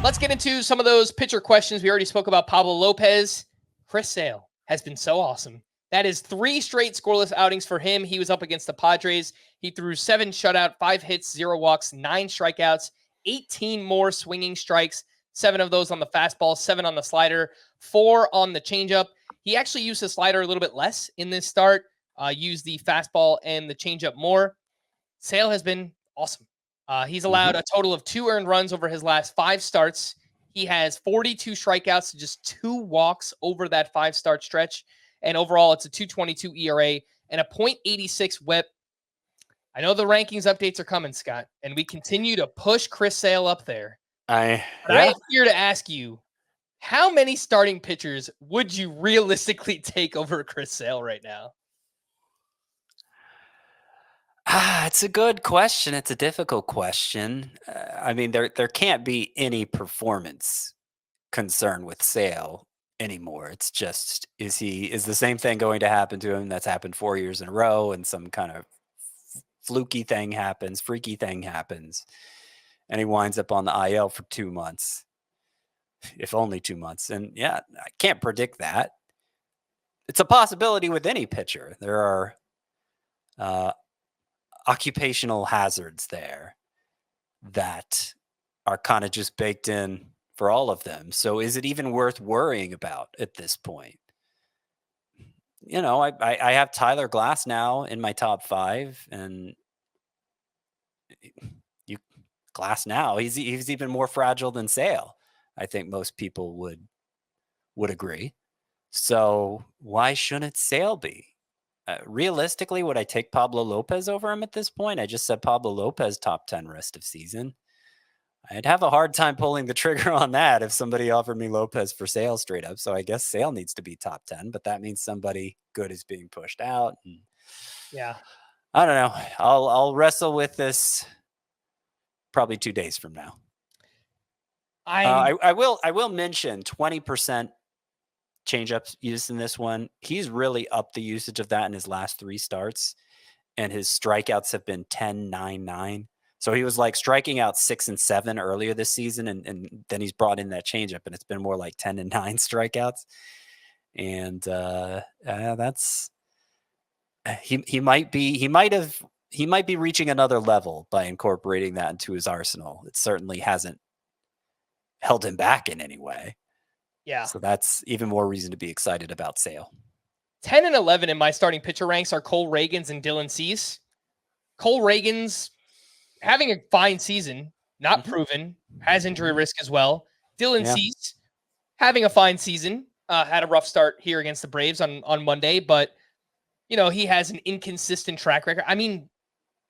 Let's get into some of those pitcher questions. We already spoke about Pablo Lopez. Chris Sale has been so awesome. That is 3 straight scoreless outings for him. He was up against the Padres. He threw 7 shutout, 5 hits, 0 walks, 9 strikeouts, 18 more swinging strikes, 7 of those on the fastball, 7 on the slider, 4 on the changeup. He actually used the slider a little bit less in this start, used the fastball and the changeup more. Sale has been awesome. He's allowed a total of 2 earned runs over his last 5 starts. He has 42 strikeouts, just 2 walks over that 5-start stretch. And overall, it's a 2.22 ERA and a .86 WHIP. I know the rankings updates are coming, Scott, and we continue to push Chris Sale up there. I am here to ask you, how many starting pitchers would you realistically take over Chris Sale right now? It's a good question. It's a difficult question. I mean, there can't be any performance concern with Sale anymore. It's just, is the same thing going to happen to him that's happened 4 years in a row, and some kind of freaky thing happens, and he winds up on the IL for 2 months, if only 2 months. And yeah, I can't predict that. It's a possibility with any pitcher. There are occupational hazards there that are kind of just baked in for all of them. So is it even worth worrying about at this point? I have Tyler Glass now in my top 5, and Glass now, he's even more fragile than Sale. I think most people would agree. So why shouldn't Sale be? Realistically, would I take Pablo Lopez over him at this point? I just said Pablo Lopez top 10 rest of season. I'd have a hard time pulling the trigger on that if somebody offered me Lopez for Sale straight up. So I guess Sale needs to be top 10, but that means somebody good is being pushed out. And yeah, I don't know. I'll wrestle with this probably 2 days from now. I will mention 20% changeups used in this one. He's really upped the usage of that in his last 3 starts, and his strikeouts have been 10, 9, 9. So he was like striking out 6 and 7 earlier this season, and then he's brought in that changeup, and it's been more like 10 and 9 strikeouts. And that's he might be reaching another level by incorporating that into his arsenal. It certainly hasn't held him back in any way. Yeah. So that's even more reason to be excited about Sale. 10 and 11 in my starting pitcher ranks are Cole Reagans and Dylan Cease. Cole Reagans having a fine season, not proven, has injury risk as well. Dylan Cease having a fine season, had a rough start here against the Braves on Monday, but he has an inconsistent track record. I mean,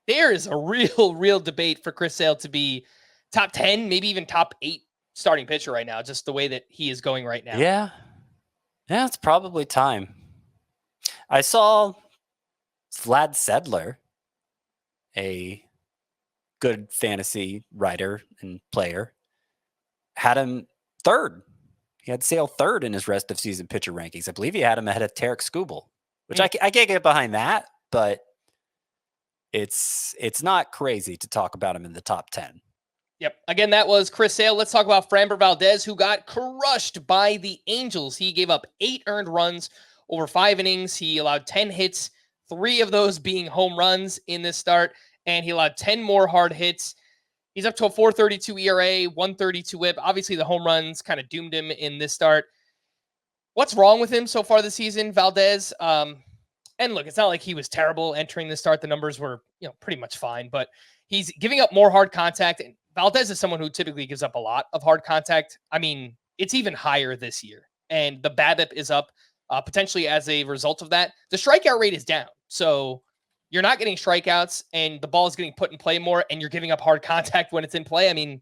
there is a real debate for Chris Sale to be top 10, maybe even top 8 starting pitcher right now, just the way that he is going right now. Yeah, it's probably time. I saw Vlad Sedler, a good fantasy writer and player, had him 3rd. He had Sale 3rd in his rest of season pitcher rankings. I believe he had him ahead of Tarek Skubal, which I can't get behind that, but it's not crazy to talk about him in the top 10. Yep. Again, that was Chris Sale. Let's talk about Framber Valdez, who got crushed by the Angels. He gave up 8 earned runs over 5 innings. He allowed 10 hits, 3 of those being home runs in this start, and he allowed 10 more hard hits. He's up to a 4.32 ERA, 1.32 WHIP. Obviously, the home runs kind of doomed him in this start. What's wrong with him so far this season, Valdez? And look, it's not like he was terrible entering the start. The numbers were, pretty much fine, but he's giving up more hard contact. And Valdez is someone who typically gives up a lot of hard contact. I mean, it's even higher this year, and the BABIP is up potentially as a result of that. The strikeout rate is down, so you're not getting strikeouts, and the ball is getting put in play more, and you're giving up hard contact when it's in play. I mean,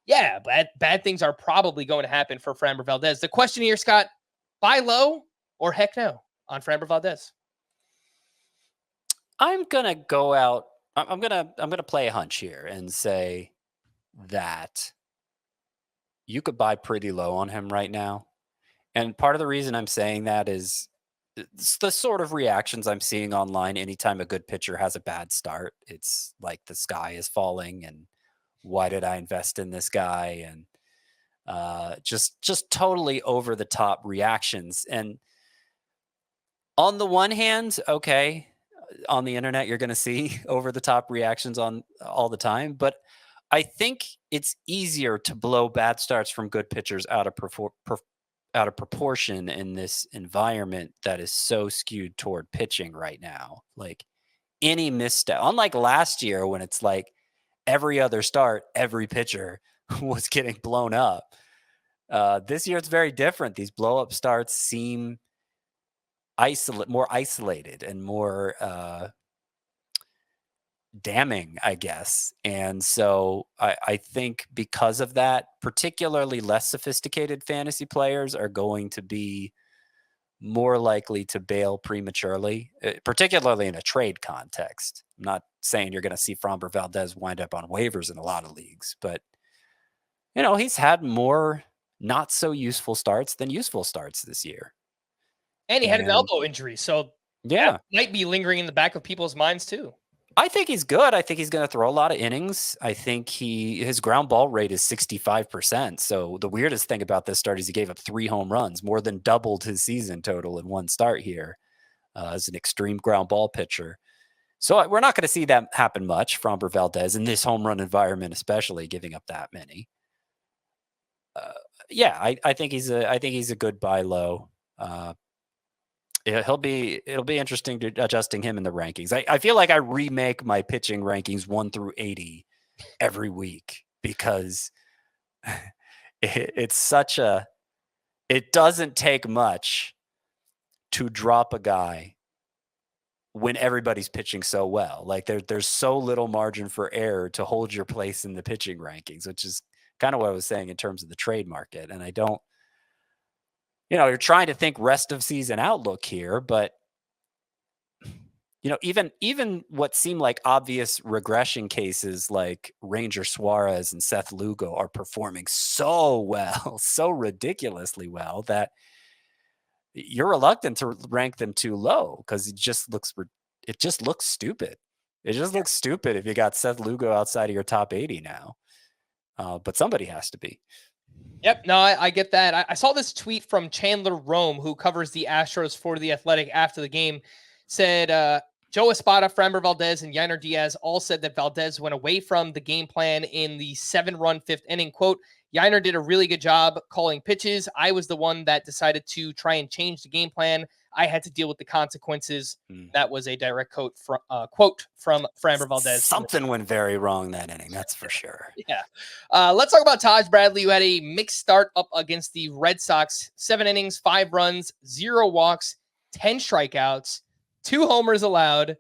yeah, bad things are probably going to happen for Framber Valdez. The question here, Scott, buy low or heck no on Framber Valdez? I'm gonna go out. I'm gonna play a hunch here and say that you could buy pretty low on him right now. And part of the reason I'm saying that is it's the sort of reactions I'm seeing online anytime a good pitcher has a bad start. It's like the sky is falling and why did I invest in this guy? And Just totally over the top reactions. And on the one hand, okay, on the internet you're going to see over the top reactions on all the time, but I think it's easier to blow bad starts from good pitchers out of proportion in this environment that is so skewed toward pitching right now. Like any misstep, unlike last year when it's like every other start, every pitcher was getting blown up. This year it's very different. These blow up starts seem more isolated and more damning, I guess. And so I think because of that, particularly less sophisticated fantasy players are going to be more likely to bail prematurely, particularly in a trade context. I'm not saying you're going to see Framber Valdez wind up on waivers in a lot of leagues, but he's had more not so useful starts than useful starts this year. And he had an And elbow injury, so that yeah, might be lingering in the back of people's minds too. I think he's good. I think he's going to throw a lot of innings. I think his ground ball rate is 65%. So the weirdest thing about this start is he gave up 3 home runs, more than doubled his season total in one start here, as an extreme ground ball pitcher. So we're not going to see that happen much, Framber Valdez, in this home run environment, especially giving up that many. Yeah, I think he's a good buy low. It'll be interesting to adjusting him in the rankings. I feel like I remake my pitching rankings 1 through 80 every week because it's such a. It doesn't take much to drop a guy when everybody's pitching so well. Like there's so little margin for error to hold your place in the pitching rankings, which is kind of what I was saying in terms of the trade market. And I don't. You're trying to think rest of season outlook here, but even what seem like obvious regression cases like Ranger Suarez and Seth Lugo are performing so well, so ridiculously well that you're reluctant to rank them too low because it just looks stupid. It just looks stupid if you got Seth Lugo outside of your top 80 now. But somebody has to be. Yep. No, I get that. I saw this tweet from Chandler Rome, who covers the Astros for The Athletic after the game, said Joe Espada, Framber Valdez, and Yainer Diaz all said that Valdez went away from the game plan in the 7-run 5th inning. Quote, Yainer did a really good job calling pitches. I was the one that decided to try and change the game plan. I had to deal with the consequences. That was a direct quote from Framber Valdez. Something went very wrong that inning, that's for sure. Yeah. Let's talk about Taj Bradley, who had a mixed start up against the Red Sox. 7 innings, 5 runs, 0 walks, 10 strikeouts, 2 homers allowed,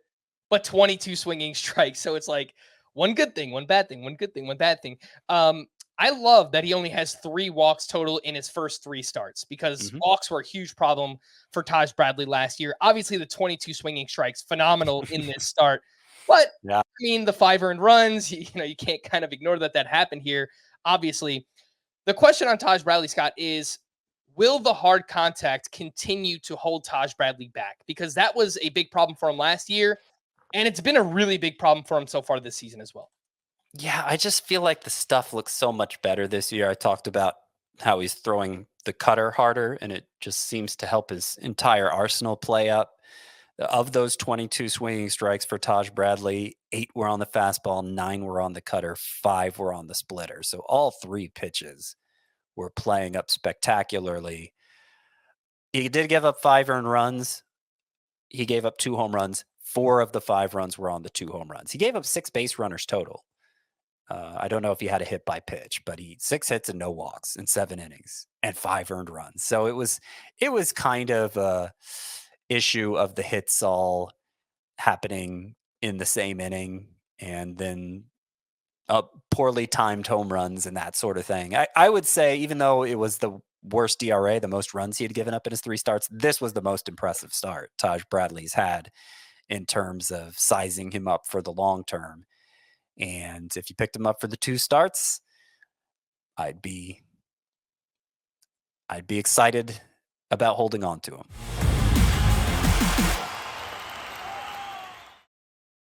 but 22 swinging strikes. So it's like one good thing, one bad thing, one good thing, one bad thing. I love that he only has 3 walks total in his first 3 starts because walks were a huge problem for Taj Bradley last year. Obviously, the 22 swinging strikes, phenomenal in this start. But yeah. I mean, the 5 earned runs, you can't kind of ignore that happened here. Obviously, the question on Taj Bradley, Scott, is will the hard contact continue to hold Taj Bradley back? Because that was a big problem for him last year, and it's been a really big problem for him so far this season as well. Yeah, I just feel like the stuff looks so much better this year. I talked about how he's throwing the cutter harder, and it just seems to help his entire arsenal play up. Of those 22 swinging strikes for Taj Bradley, 8 were on the fastball, 9 were on the cutter, 5 were on the splitter. So all 3 pitches were playing up spectacularly. He did give up 5 earned runs. He gave up 2 home runs. 4 of the 5 runs were on the 2 home runs. He gave up 6 base runners total. I don't know if he had a hit by pitch, but 6 hits and no walks in 7 innings and 5 earned runs. So it was kind of a issue of the hits all happening in the same inning and then poorly timed home runs and that sort of thing. I would say, even though it was the worst DRA, the most runs he had given up in his 3 starts, this was the most impressive start Taj Bradley's had in terms of sizing him up for the long term. And if you picked him up for the 2 starts, I'd be excited about holding on to him.